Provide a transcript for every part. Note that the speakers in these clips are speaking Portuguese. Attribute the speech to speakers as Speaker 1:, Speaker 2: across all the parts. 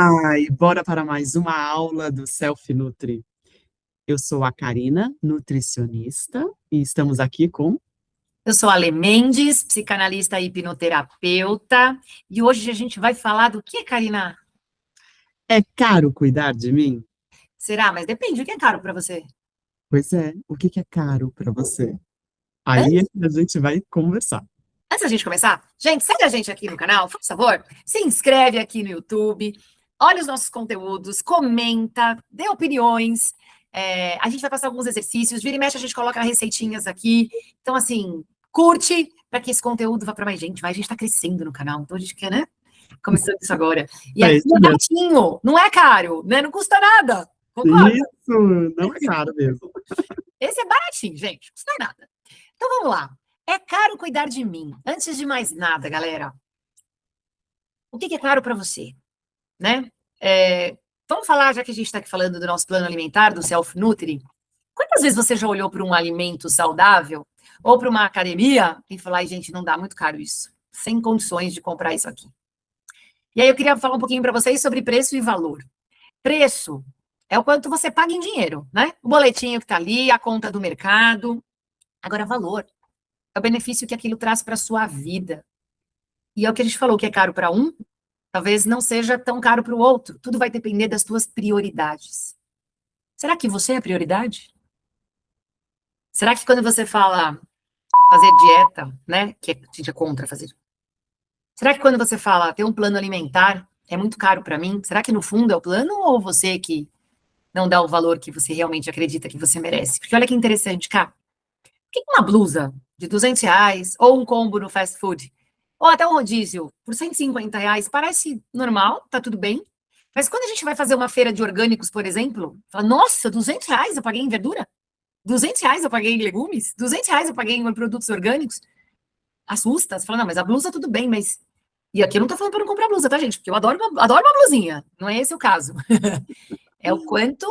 Speaker 1: Ai, bora para mais uma aula do Self Nutri. Eu sou a Karina, nutricionista, e estamos aqui com...
Speaker 2: Eu sou a Ale Mendes, psicanalista e hipnoterapeuta, e hoje a gente vai falar do que, Karina?
Speaker 1: É caro cuidar de mim?
Speaker 2: Será? Mas depende, o que é caro para você?
Speaker 1: Pois é, o que que é caro para você? Aí é
Speaker 2: Antes,
Speaker 1: que a gente vai conversar.
Speaker 2: antes da gente começar, gente, segue a gente aqui no canal, por favor, se inscreve aqui no YouTube, olha os nossos conteúdos, comenta, dê opiniões, a gente vai passar alguns exercícios, vira e mexe a gente coloca receitinhas aqui, então assim, curte para que esse conteúdo vá para mais gente, a gente está crescendo no canal, então a gente quer, né? Começando isso agora. E
Speaker 1: É
Speaker 2: aqui
Speaker 1: isso
Speaker 2: é
Speaker 1: mesmo.
Speaker 2: baratinho, não é caro, né? Não custa nada. Concorda?
Speaker 1: Isso, não é caro mesmo.
Speaker 2: Esse é baratinho, gente, não custa nada. Então vamos lá. É caro cuidar de mim. Antes de mais nada, galera, o que é caro para você, né? Vamos falar, já que a gente está aqui falando do nosso plano alimentar, do Self-Nutri, quantas vezes você já olhou para um alimento saudável ou para uma academia e falou, ai, gente, não dá muito caro isso, sem condições de comprar isso aqui. E aí eu queria falar um pouquinho para vocês sobre preço e valor. Preço é o quanto você paga em dinheiro, né? O boletinho que está ali, a conta do mercado. Agora, valor é o benefício que aquilo traz para a sua vida. E é o que a gente falou, que é caro para um, talvez não seja tão caro para o outro. Tudo vai depender das tuas prioridades. Será que você é prioridade? Será que quando você fala fazer dieta, né, que a gente é contra fazer, será que quando você fala ter um plano alimentar é muito caro para mim? Será que no fundo é o plano ou você que não dá o valor que você realmente acredita que você merece? Porque olha que interessante, cara. Por que uma blusa de R$ 200 ou um combo no fast food, ou até um rodízio por R$ 150 parece normal, tá tudo bem, mas quando a gente vai fazer uma feira de orgânicos, por exemplo, fala, nossa, R$ 200 eu paguei em verdura? R$ 200 eu paguei em legumes? R$ 200 eu paguei em produtos orgânicos? Assusta, você fala, não, mas a blusa tudo bem, mas... E aqui eu não tô falando para não comprar blusa, tá, gente? Porque eu adoro uma blusinha, não é esse o caso. É o quanto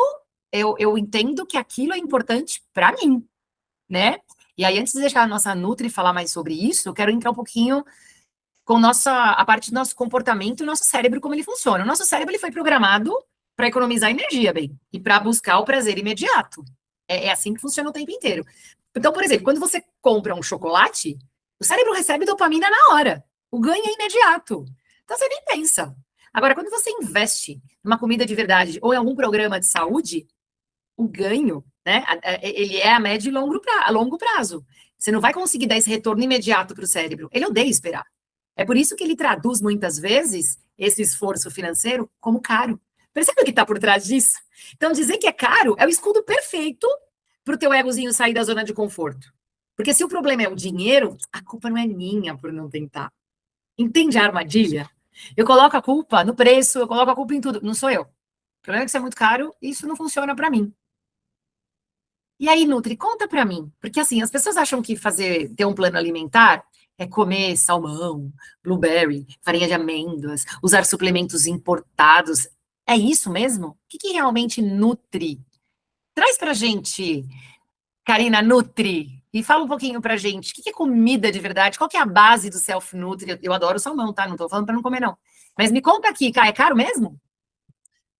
Speaker 2: eu entendo que aquilo é importante para mim, né? E aí, antes de deixar a nossa Nutri falar mais sobre isso, eu quero entrar um pouquinho com a parte do nosso comportamento e o nosso cérebro, como ele funciona. O nosso cérebro ele foi programado para economizar energia, bem, e para buscar o prazer imediato. É assim que funciona o tempo inteiro. Então, por exemplo, quando você compra um chocolate, o cérebro recebe dopamina na hora. O ganho é imediato. Então, você nem pensa. Agora, quando você investe numa comida de verdade ou em algum programa de saúde, o ganho, né, ele é a médio e longo prazo. Você não vai conseguir dar esse retorno imediato para o cérebro. Ele odeia esperar. É por isso que ele traduz muitas vezes esse esforço financeiro como caro. Percebe o que está por trás disso? Então, dizer que é caro é o escudo perfeito para o teu egozinho sair da zona de conforto. Porque se o problema é o dinheiro, a culpa não é minha por não tentar. Entende a armadilha? Eu coloco a culpa no preço, eu coloco a culpa em tudo. Não sou eu. O problema é que isso é muito caro e isso não funciona para mim. E aí, Nutri, conta pra mim, porque assim, as pessoas acham que ter um plano alimentar é comer salmão, blueberry, farinha de amêndoas, usar suplementos importados. É isso mesmo? O que realmente nutre? Traz pra gente, Karina, Nutri, e fala um pouquinho pra gente, o que é comida de verdade? Qual que é a base do self-nutri? Eu adoro salmão, tá? Não tô falando pra não comer, não. Mas me conta aqui, é caro mesmo?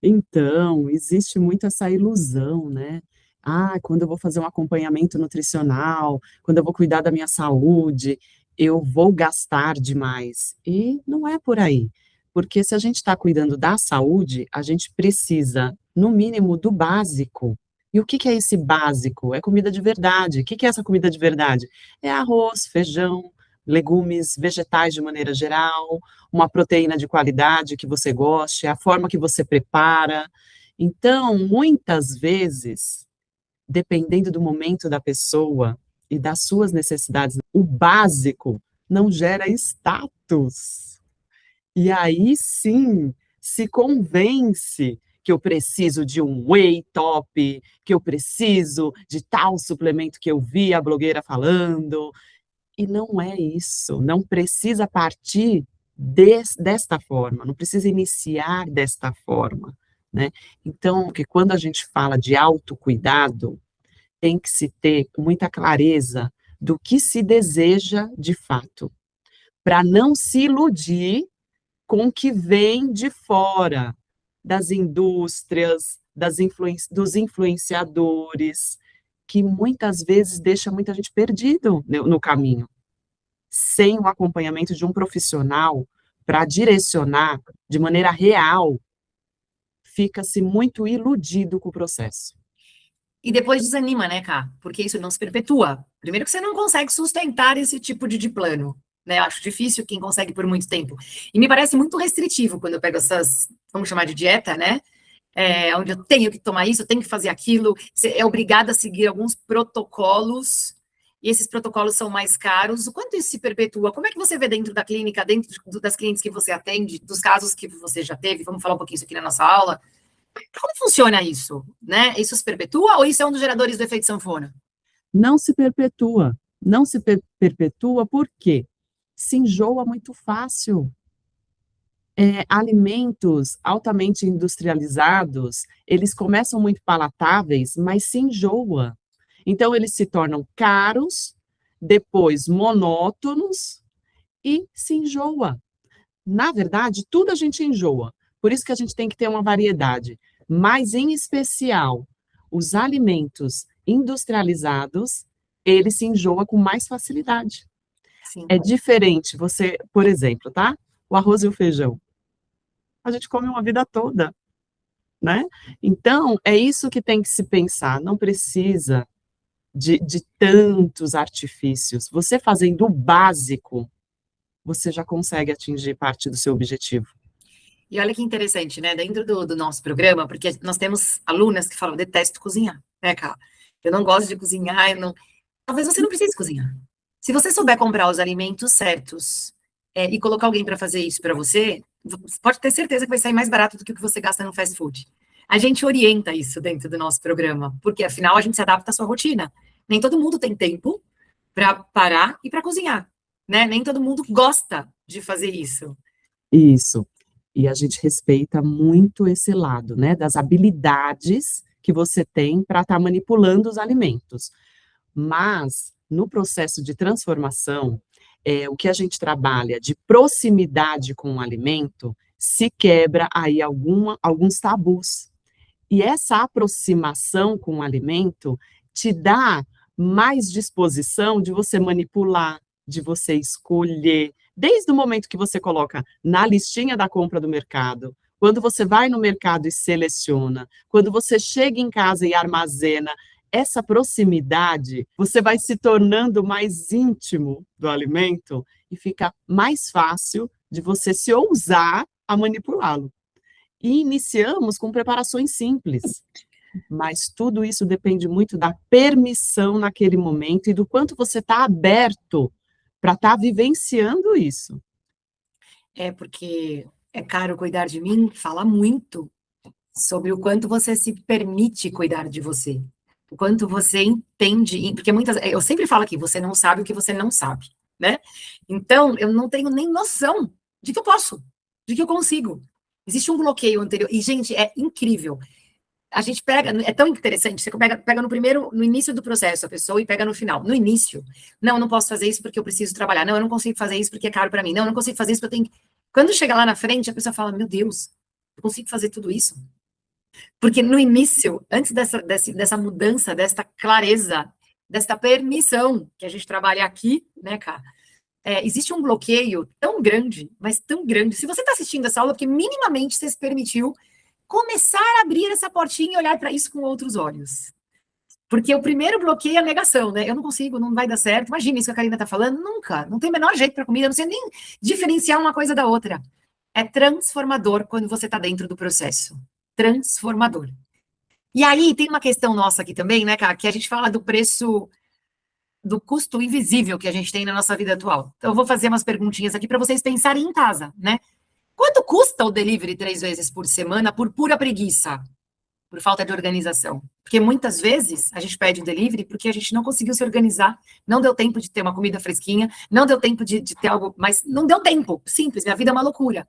Speaker 1: Então, existe muito essa ilusão, né? Ah, quando eu vou fazer um acompanhamento nutricional, quando eu vou cuidar da minha saúde, eu vou gastar demais. E não é por aí. Porque se a gente está cuidando da saúde, a gente precisa, no mínimo, do básico. E o que que é esse básico? É comida de verdade. O que que é essa comida de verdade? É arroz, feijão, legumes, vegetais de maneira geral, uma proteína de qualidade que você goste, a forma que você prepara. Então, muitas vezes, dependendo do momento da pessoa e das suas necessidades, o básico não gera status. E aí sim, se convence que eu preciso de um whey top, que eu preciso de tal suplemento que eu vi a blogueira falando, e não é isso, não precisa partir desta forma, não precisa iniciar desta forma, né? Então, que quando a gente fala de autocuidado, tem que se ter muita clareza do que se deseja de fato, para não se iludir com o que vem de fora, das indústrias, dos influenciadores, que muitas vezes deixa muita gente perdido no caminho, sem o acompanhamento de um profissional para direcionar de maneira real, fica-se muito iludido com o processo.
Speaker 2: E depois desanima, né, Cá? Porque isso não se perpetua. Primeiro que você não consegue sustentar esse tipo de plano, né? Eu acho difícil quem consegue por muito tempo. E me parece muito restritivo quando eu pego essas, vamos chamar de dieta, né? Onde eu tenho que tomar isso, eu tenho que fazer aquilo. Você é obrigado a seguir alguns protocolos, e esses protocolos são mais caros. O quanto isso se perpetua? Como é que você vê dentro da clínica, dentro das clientes que você atende, dos casos que você já teve? Vamos falar um pouquinho isso aqui na nossa aula. Como funciona isso, né? Isso se perpetua ou isso é um dos geradores do efeito sanfona?
Speaker 1: Não se perpetua, não se perpetua porque se enjoa muito fácil. Alimentos altamente industrializados, eles começam muito palatáveis, mas se enjoa. Então, eles se tornam caros, depois monótonos e se enjoa. Na verdade, tudo a gente enjoa. Por isso que a gente tem que ter uma variedade. Mas, em especial, os alimentos industrializados, ele se enjoa com mais facilidade.
Speaker 2: Sim.
Speaker 1: É diferente você, por exemplo, tá? O arroz e o feijão. A gente come uma vida toda, né? Então, é isso que tem que se pensar. Não precisa de tantos artifícios. Você fazendo o básico, você já consegue atingir parte do seu objetivo.
Speaker 2: E olha que interessante, né? Dentro do nosso programa, porque nós temos alunas que falam, detesto cozinhar, né, cara? Eu não gosto de cozinhar, eu não... Talvez você não precise cozinhar. Se você souber comprar os alimentos certos e colocar alguém para fazer isso para você, você pode ter certeza que vai sair mais barato do que o que você gasta no fast food. A gente orienta isso dentro do nosso programa, porque afinal a gente se adapta à sua rotina. Nem todo mundo tem tempo para parar e para cozinhar, né? Nem todo mundo gosta de fazer isso.
Speaker 1: Isso. E a gente respeita muito esse lado, né, das habilidades que você tem para estar manipulando os alimentos. Mas, no processo de transformação, o que a gente trabalha de proximidade com o alimento, se quebra aí alguns tabus. E essa aproximação com o alimento te dá mais disposição de você manipular, de você escolher, desde o momento que você coloca na listinha da compra do mercado, quando você vai no mercado e seleciona, quando você chega em casa e armazena, essa proximidade, você vai se tornando mais íntimo do alimento e fica mais fácil de você se ousar a manipulá-lo. E iniciamos com preparações simples, mas tudo isso depende muito da permissão naquele momento e do quanto você está aberto para estar vivenciando isso.
Speaker 2: Porque é caro cuidar de mim, fala muito sobre o quanto você se permite cuidar de você, o quanto você entende, porque eu sempre falo aqui, você não sabe o que você não sabe, né? Então, eu não tenho nem noção de que eu posso, de que eu consigo. Existe um bloqueio anterior, e, gente, é incrível. A gente pega, é tão interessante, você pega no início do processo a pessoa e pega no final. No início, não, eu não posso fazer isso porque eu preciso trabalhar, não, eu não consigo fazer isso porque é caro para mim, não, eu não consigo fazer isso porque eu tenho. Quando chega lá na frente, a pessoa fala, meu Deus, eu consigo fazer tudo isso? Porque no início, antes dessa mudança, desta clareza, desta permissão que a gente trabalha aqui, né, cara? Existe um bloqueio tão grande, mas tão grande. Se você está assistindo essa aula, porque minimamente você se permitiu começar a abrir essa portinha e olhar para isso com outros olhos. Porque o primeiro bloqueio é a negação, né? Eu não consigo, não vai dar certo. Imagina isso que a Karina está falando. Nunca. Não tem o menor jeito para comida, não sei nem diferenciar uma coisa da outra. É transformador quando você está dentro do processo. Transformador. E aí, tem uma questão nossa aqui também, né, cara, que a gente fala do preço, do custo invisível que a gente tem na nossa vida atual. Então, eu vou fazer umas perguntinhas aqui para vocês pensarem em casa, né? Quanto custa o delivery 3 vezes por semana por pura preguiça? Por falta de organização? Porque muitas vezes a gente pede um delivery porque a gente não conseguiu se organizar, não deu tempo de ter uma comida fresquinha, não deu tempo de ter algo, mas não deu tempo. Simples, minha vida é uma loucura.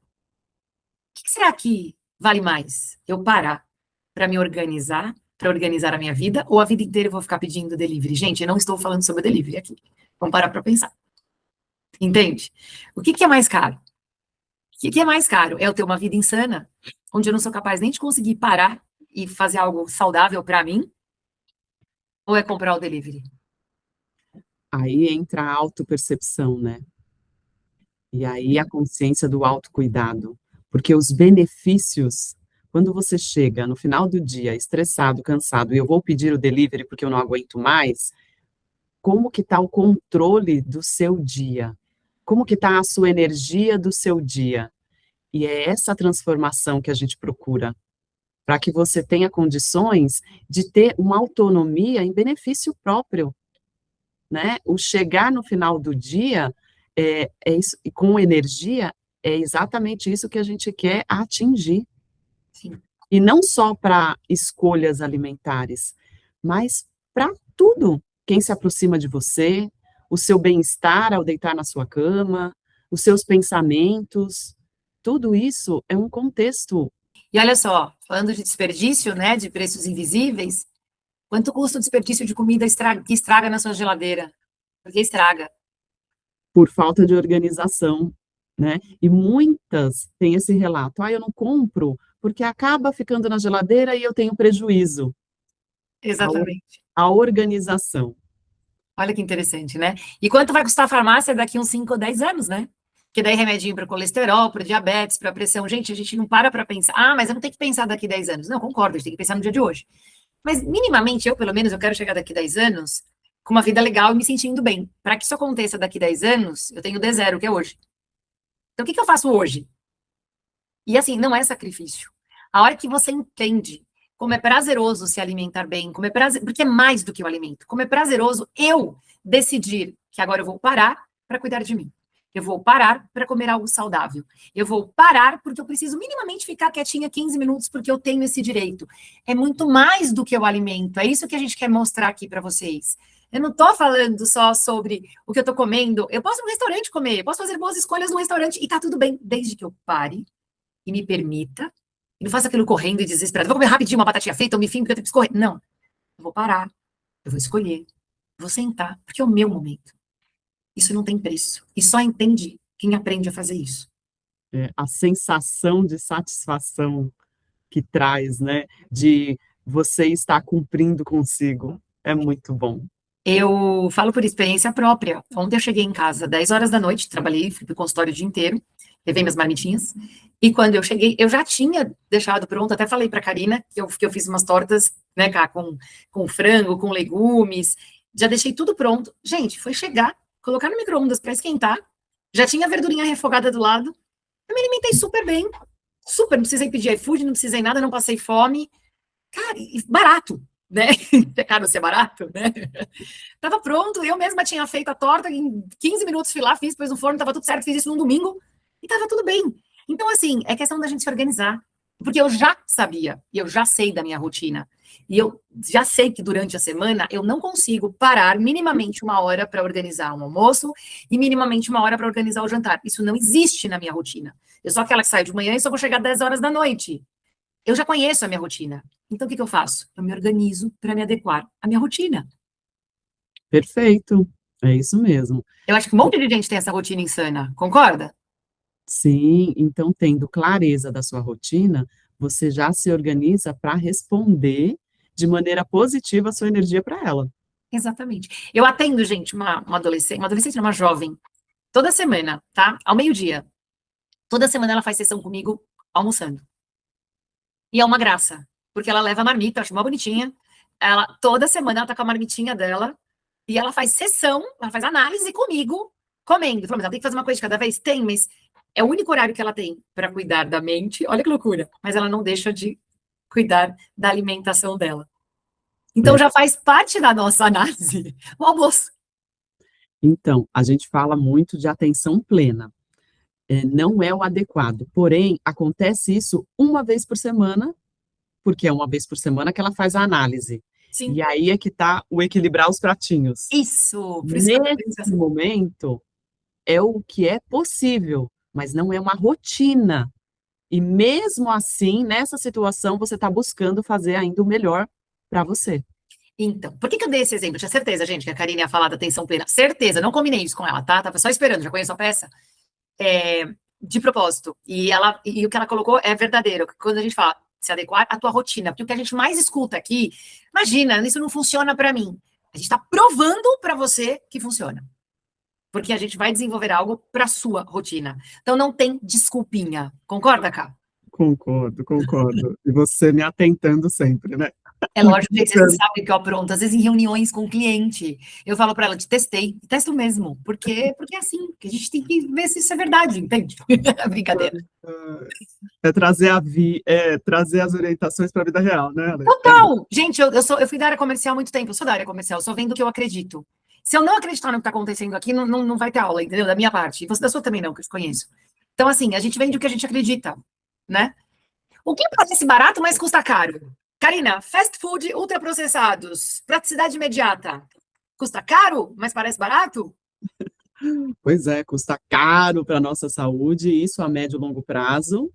Speaker 2: O que será que vale mais? Eu parar para me organizar, para organizar a minha vida, ou a vida inteira eu vou ficar pedindo delivery? Gente, eu não estou falando sobre delivery aqui. Vamos parar para pensar. Entende? O que é mais caro? O que é mais caro? É eu ter uma vida insana, onde eu não sou capaz nem de conseguir parar e fazer algo saudável para mim, ou é comprar o delivery?
Speaker 1: Aí entra a autopercepção, né? E aí a consciência do autocuidado, porque os benefícios, quando você chega no final do dia estressado, cansado, e eu vou pedir o delivery porque eu não aguento mais, como que está o controle do seu dia? Como que está a sua energia do seu dia? E é essa transformação que a gente procura, para que você tenha condições de ter uma autonomia em benefício próprio, né? O chegar no final do dia é isso, e com energia, é exatamente isso que a gente quer atingir.
Speaker 2: Sim.
Speaker 1: E não só para escolhas alimentares, mas para tudo. Quem se aproxima de você, o seu bem-estar ao deitar na sua cama, os seus pensamentos, tudo isso é um contexto.
Speaker 2: E olha só, falando de desperdício, né, de preços invisíveis, quanto custa o desperdício de comida que estraga na sua geladeira? Porque estraga.
Speaker 1: Por falta de organização, né? E muitas têm esse relato: "Ah, eu não compro, porque acaba ficando na geladeira e eu tenho prejuízo". A or
Speaker 2: Exatamente.
Speaker 1: a organização.
Speaker 2: Olha que interessante, né? E quanto vai custar a farmácia daqui uns 5 ou 10 anos, né? Que daí remedinho para colesterol, para diabetes, para pressão. Gente, a gente não para pensar. Ah, mas eu não tenho que pensar daqui 10 anos. Não, concordo, a gente tem que pensar no dia de hoje. Mas minimamente, eu pelo menos, eu quero chegar daqui 10 anos com uma vida legal e me sentindo bem. Para que isso aconteça daqui 10 anos, eu tenho o D0, que é hoje. Então, o que que eu faço hoje? E assim, não é sacrifício. A hora que você entende como é prazeroso se alimentar bem, como é prazer, porque é mais do que o alimento. Como é prazeroso eu decidir que agora eu vou parar para cuidar de mim. Eu vou parar para comer algo saudável. Eu vou parar porque eu preciso minimamente ficar quietinha 15 minutos porque eu tenho esse direito. É muito mais do que o alimento. É isso que a gente quer mostrar aqui para vocês. Eu não estou falando só sobre o que eu estou comendo. Eu posso ir no restaurante comer, eu posso fazer boas escolhas no restaurante e tá tudo bem, desde que eu pare e me permita, e não faça aquilo correndo e desesperado. Vou comer rapidinho uma batatinha frita, um bifinho, porque eu tenho que escorrer. Não, eu vou parar, eu vou escolher, vou sentar, porque é o meu momento. Isso não tem preço. E só entende quem aprende a fazer isso.
Speaker 1: A sensação de satisfação que traz, né, de você estar cumprindo consigo, é muito bom.
Speaker 2: Eu falo por experiência própria. Ontem eu cheguei em casa 10 horas da noite, trabalhei, fui pro consultório o dia inteiro, levei minhas marmitinhas, e quando eu cheguei, eu já tinha deixado pronto, até falei para a Karina que eu fiz umas tortas, né, Cá, com frango, com legumes, já deixei tudo pronto. Gente, foi chegar, colocar no micro-ondas para esquentar, já tinha a verdurinha refogada do lado, eu me alimentei super bem, super, não precisei pedir iFood, não precisei nada, não passei fome, cara, e barato, né? É caro ser barato, né? Tava pronto, eu mesma tinha feito a torta, em 15 minutos fui lá, fiz, pus no forno, tava tudo certo, fiz isso num domingo, e tava tudo bem. Então, assim, é questão da gente se organizar, porque eu já sabia, e eu já sei da minha rotina, e eu já sei que durante a semana eu não consigo parar minimamente uma hora para organizar um almoço e minimamente uma hora para organizar o jantar. Isso não existe na minha rotina. Eu sou aquela que sai de manhã e só vou chegar às 10 horas da noite. Eu já conheço a minha rotina. Então, o que que eu faço? Eu me organizo para me adequar à minha rotina.
Speaker 1: Perfeito, é isso mesmo.
Speaker 2: Eu acho que um monte de gente tem essa rotina insana, concorda?
Speaker 1: Sim, então tendo clareza da sua rotina, você já se organiza para responder de maneira positiva a sua energia para ela.
Speaker 2: Exatamente. Eu atendo, gente, uma adolescente, não, uma jovem, toda semana, tá? Ao meio-dia. Toda semana ela faz sessão comigo almoçando. E é uma graça, porque ela leva a marmita, acho mó bonitinha. Ela, toda semana ela tá com a marmitinha dela e ela faz sessão, ela faz análise comigo, comendo. Falou, mas ela tem que fazer uma coisa de cada vez? Tem, mas é o único horário que ela tem para cuidar da mente. Olha que loucura. Mas ela não deixa de cuidar da alimentação dela. Então
Speaker 1: É,
Speaker 2: já faz parte da nossa análise o almoço.
Speaker 1: então, a gente fala muito de atenção plena, não é o adequado, porém, acontece isso uma vez por semana, porque é uma vez por semana que ela faz a análise.
Speaker 2: Sim,
Speaker 1: E aí é que está o equilibrar os pratinhos.
Speaker 2: isso. Por isso que eu penso
Speaker 1: Nesse
Speaker 2: assim.
Speaker 1: momento, é o que é possível, mas não é uma rotina. E mesmo assim, nessa situação, você está buscando fazer ainda o melhor para você.
Speaker 2: Então, por que que eu dei esse exemplo? Eu tinha certeza, gente, que a Karine ia falar da atenção plena. Certeza, não combinei isso com ela, tá? Tava só esperando, já conheço a peça. de propósito. E o que ela colocou é verdadeiro. Quando a gente fala se adequar à tua rotina, porque o que a gente mais escuta aqui, imagina, isso não funciona para mim. A gente está provando para você que funciona. Porque a gente vai desenvolver algo para sua rotina. Então não tem desculpinha. Concorda, Cá?
Speaker 1: Concordo, concordo. E você me atentando sempre, né?
Speaker 2: É
Speaker 1: Muito
Speaker 2: lógico, gente, vocês
Speaker 1: bacana.
Speaker 2: sabem que eu apronto. Às vezes em reuniões com o cliente, eu falo para ela, te testei, testo mesmo, porque é assim, que a gente tem que ver se isso é verdade, entende? Brincadeira.
Speaker 1: É trazer as orientações para a vida real, né, Ale?
Speaker 2: Total! Gente, eu fui da área comercial há muito tempo, eu sou da área comercial, eu só vendo o que eu acredito. Se eu não acreditar no que está acontecendo aqui, não vai ter aula, entendeu? Da minha parte. E você da sua também não, que eu te conheço. Então, assim, a gente vende o que a gente acredita, né? O que parece barato, mas custa caro? Karina, fast food ultraprocessados, praticidade imediata. Custa caro, mas parece barato?
Speaker 1: Pois é, custa caro para a nossa saúde, isso a médio e longo prazo,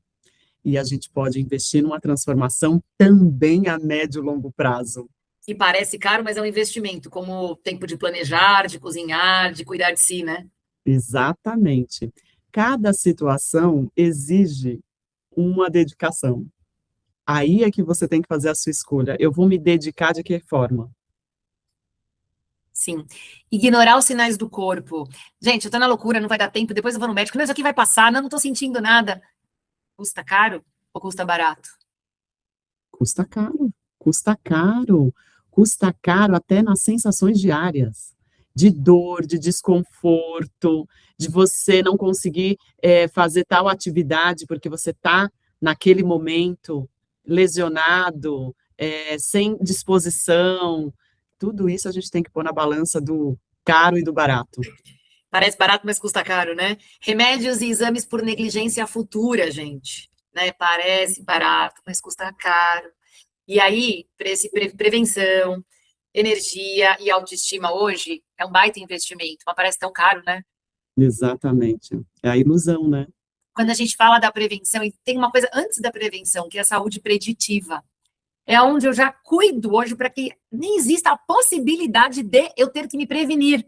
Speaker 1: e a gente pode investir numa transformação também a médio e longo prazo.
Speaker 2: E parece caro, mas é um investimento, como o tempo de planejar, de cozinhar, de cuidar de si, né?
Speaker 1: Exatamente. Cada situação exige uma dedicação. Aí é que você tem que fazer a sua escolha. Eu vou me dedicar de que forma?
Speaker 2: Sim. Ignorar os sinais do corpo. Gente, eu tô na loucura, não vai dar tempo, depois eu vou no médico, não, isso aqui vai passar, não tô sentindo nada. Custa caro ou custa barato?
Speaker 1: Custa caro, custa caro, custa caro até nas sensações diárias, de dor, de desconforto, de você não conseguir fazer tal atividade porque você está naquele momento lesionado, sem disposição. Tudo isso a gente tem que pôr na balança do caro e do barato.
Speaker 2: Parece barato, mas custa caro, né? Remédios e exames por negligência futura, gente. Né? Parece barato, mas custa caro. E aí, prevenção, energia e autoestima hoje é um baita investimento, mas parece tão caro, né?
Speaker 1: Exatamente. É a ilusão, né?
Speaker 2: Quando a gente fala da prevenção, e tem uma coisa antes da prevenção, que é a saúde preditiva. É onde eu já cuido hoje para que nem exista a possibilidade de eu ter que me prevenir.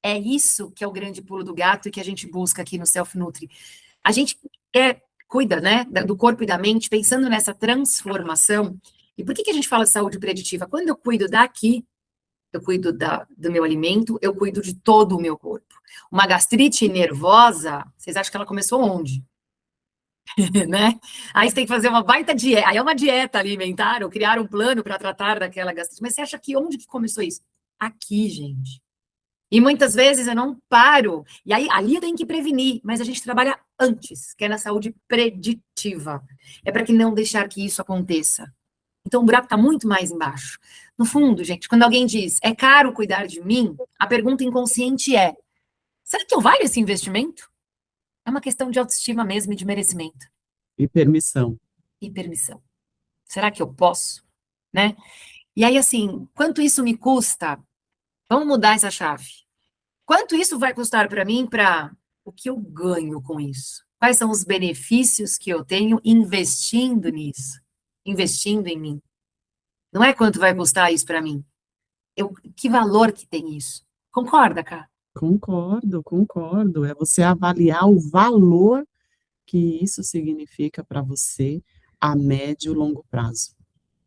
Speaker 2: É isso que é o grande pulo do gato e que a gente busca aqui no Self Nutri. A gente cuida, né, do corpo e da mente, pensando nessa transformação. E por que a gente fala de saúde preditiva? Quando eu cuido daqui, eu cuido do meu alimento, eu cuido de todo o meu corpo. Uma gastrite nervosa, vocês acham que ela começou onde? Né? Aí você tem que fazer uma baita dieta, aí é uma dieta alimentar, ou criar um plano para tratar daquela gastrite. Mas você acha que onde que começou isso? Aqui, gente. E muitas vezes eu não paro. E aí, ali eu tenho que prevenir, mas a gente trabalha antes, que é na saúde preditiva. É para que não deixar que isso aconteça. Então, o buraco está muito mais embaixo. No fundo, gente, quando alguém diz, é caro cuidar de mim, a pergunta inconsciente é, será que eu valho esse investimento? É uma questão de autoestima mesmo e de merecimento.
Speaker 1: E permissão.
Speaker 2: E permissão. Será que eu posso? Né? E aí, assim, quanto isso me custa? Vamos mudar essa chave. Quanto isso vai custar para mim, para o que eu ganho com isso? Quais são os benefícios que eu tenho investindo nisso? Investindo em mim. Não é quanto vai custar isso para mim. Que valor que tem isso? Concorda, cara?
Speaker 1: Concordo, concordo. É você avaliar o valor que isso significa para você a médio e longo prazo.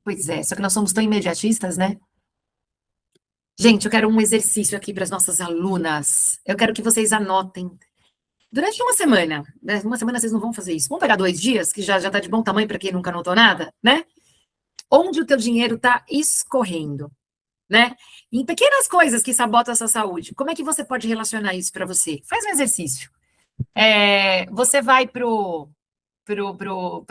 Speaker 2: Pois é, só que nós somos tão imediatistas, né? Gente, eu quero um exercício aqui para as nossas alunas. Eu quero que vocês anotem. Durante uma semana, né? Uma semana vocês não vão fazer isso. Vamos pegar 2 dias, que já tá de bom tamanho para quem nunca anotou nada, né? Onde o teu dinheiro está escorrendo, né? Em pequenas coisas que sabotam a sua saúde. Como é que você pode relacionar isso para você? Faz um exercício. Você vai para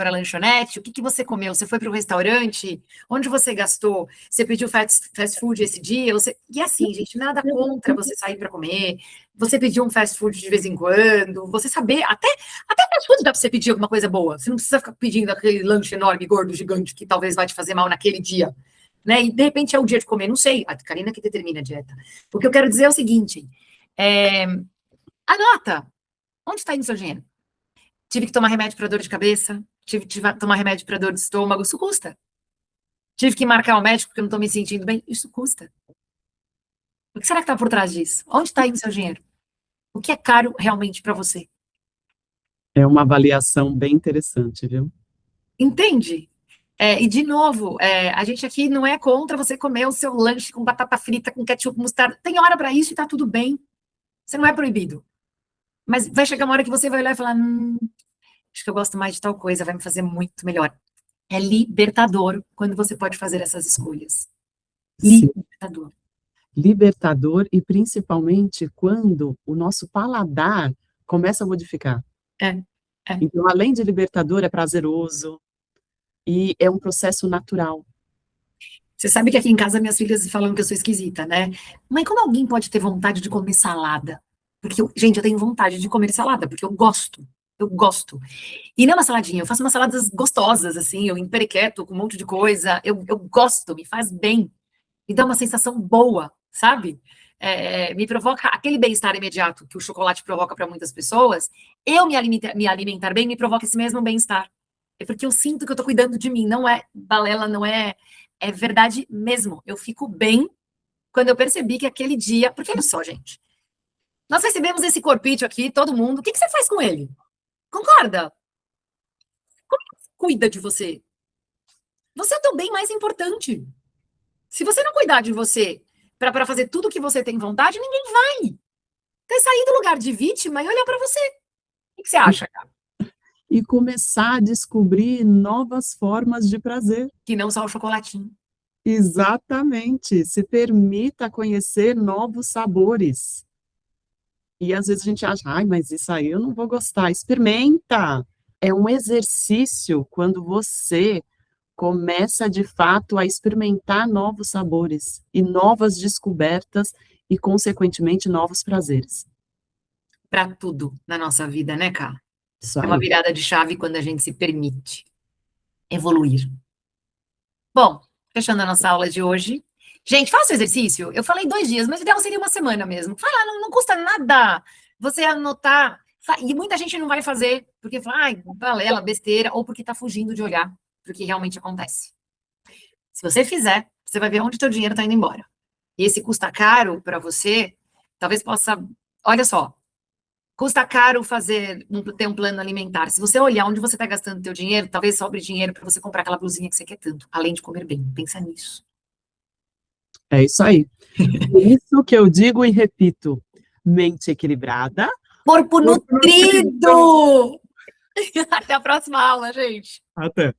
Speaker 2: a lanchonete, o que você comeu? Você foi para o restaurante? Onde você gastou? Você pediu fast food esse dia? E assim, gente, nada contra você sair para comer. Você pediu um fast food de vez em quando. Você saber, até fast food dá para você pedir alguma coisa boa. Você não precisa ficar pedindo aquele lanche enorme, gordo, gigante, que talvez vai te fazer mal naquele dia. Né? E de repente é o dia de comer, não sei, a Karina que determina a dieta. O que eu quero dizer é o seguinte: anota, onde está indo seu dinheiro? Tive que tomar remédio para dor de cabeça, tive que tomar remédio para dor de estômago, isso custa. Tive que marcar o médico porque eu não estou me sentindo bem, isso custa. O que será que está por trás disso? Onde está indo seu dinheiro? O que é caro realmente para você?
Speaker 1: É uma avaliação bem interessante, viu?
Speaker 2: Entende? E de novo, a gente aqui não é contra você comer o seu lanche com batata frita, com ketchup, mostarda. Tem hora para isso e tá tudo bem. Você não é proibido. Mas vai chegar uma hora que você vai olhar e falar: acho que eu gosto mais de tal coisa, vai me fazer muito melhor. É libertador quando você pode fazer essas escolhas.
Speaker 1: Sim,
Speaker 2: Libertador.
Speaker 1: libertador e principalmente quando o nosso paladar começa a modificar.
Speaker 2: É, é.
Speaker 1: Então, além de libertador, é prazeroso e é um processo natural.
Speaker 2: Você sabe que aqui em casa minhas filhas falam que eu sou esquisita, né? Mãe, como alguém pode ter vontade de comer salada? Porque, gente, eu tenho vontade de comer salada, porque eu gosto. Eu gosto. E não é uma saladinha, eu faço umas saladas gostosas, assim, eu emperequeto com um monte de coisa. Eu gosto, me faz bem. Me dá uma sensação boa, sabe? Me provoca aquele bem-estar imediato que o chocolate provoca para muitas pessoas. Eu me alimentar bem me provoca esse mesmo bem-estar. É porque eu sinto que eu tô cuidando de mim, não é balela, não é, é verdade mesmo. Eu fico bem quando eu percebi que aquele dia, porque olha só, gente, nós recebemos esse corpício aqui, todo mundo, o que que você faz com ele? Concorda? Como que você cuida de você? Você é o teu bem mais importante. Se você não cuidar de você para fazer tudo o que você tem vontade, ninguém vai. Então, sair do lugar de vítima e olhar para você. O que você
Speaker 1: E
Speaker 2: acha, cara?
Speaker 1: e começar a descobrir novas formas de prazer.
Speaker 2: Que não só o chocolatinho.
Speaker 1: Exatamente, se permita conhecer novos sabores. E às vezes a gente acha: "Ai, mas isso aí eu não vou gostar", experimenta. É um exercício quando você começa de fato a experimentar novos sabores e novas descobertas e consequentemente novos prazeres.
Speaker 2: Para tudo na nossa vida, né, cara?
Speaker 1: Isso
Speaker 2: É uma
Speaker 1: aí.
Speaker 2: virada de chave quando a gente se permite evoluir. Bom, fechando a nossa aula de hoje. Gente, faça o exercício. Eu falei 2 dias, mas o ideal seria uma semana mesmo. Vai lá, não custa nada você anotar. E muita gente não vai fazer porque fala, ai, balela, besteira, ou porque está fugindo de olhar para o que realmente acontece. Se você fizer, você vai ver onde teu dinheiro está indo embora. E esse custa caro para você, talvez possa. Olha só, custa caro ter um plano alimentar. Se você olhar onde você está gastando teu dinheiro, talvez sobre dinheiro para você comprar aquela blusinha que você quer tanto, além de comer bem. Pensa nisso.
Speaker 1: É isso aí. Por isso que eu digo e repito: mente equilibrada,
Speaker 2: Corpo
Speaker 1: corpo nutrido.
Speaker 2: nutrido! Até a próxima aula, gente.
Speaker 1: Até.